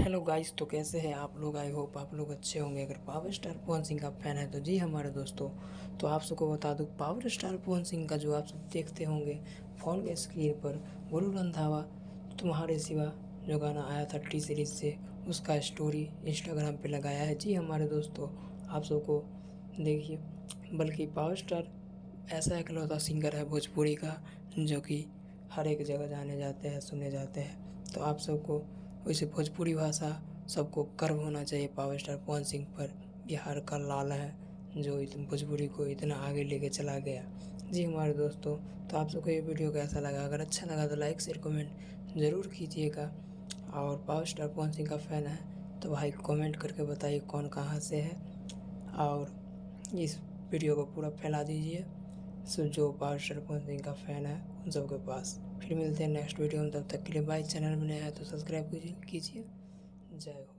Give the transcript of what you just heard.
Hello guys, तो कैसे हैं आप लोग। आई होप आप लोग अच्छे होंगे। अगर पावर स्टार पवन सिंह का फैन है तो जी हमारे दोस्तों, तो आप सबको बता दूं, पावर स्टार पवन सिंह का जो आप सब देखते होंगे फ़ोन के स्क्रीन पर, गुरु रंधावा तुम्हारे सिवा जो गाना आया था टी सीरीज से, उसका स्टोरी इंस्टाग्राम पे लगाया है। जी हमारे दोस्तों, आप सबको देखिए, बल्कि पावर स्टार ऐसा इकलौता सिंगर है भोजपुरी का जो कि हर एक जगह जाने जाते हैं, सुने जाते हैं। तो आप सबको वैसे भोजपुरी भाषा सबको गर्व होना चाहिए पावर स्टार पवन सिंह पर। बिहार का लाल है जो भोजपुरी को इतना आगे लेके चला गया। जी हमारे दोस्तों, तो आप सबको ये वीडियो कैसा लगा? अगर अच्छा लगा तो लाइक शेयर कमेंट ज़रूर कीजिएगा। और पावर स्टार पवन सिंह का फ़ैन है तो भाई कमेंट करके बताइए कौन कहाँ से है, और इस वीडियो को पूरा फैला दीजिए सो जो पावर स्टार पवन सिंह का फ़ैन है उन सबके पास। फिर मिलते हैं नेक्स्ट वीडियो में, तब तक के लिए बाय। चैनल में नया है तो सब्सक्राइब कीजिए। जय हो।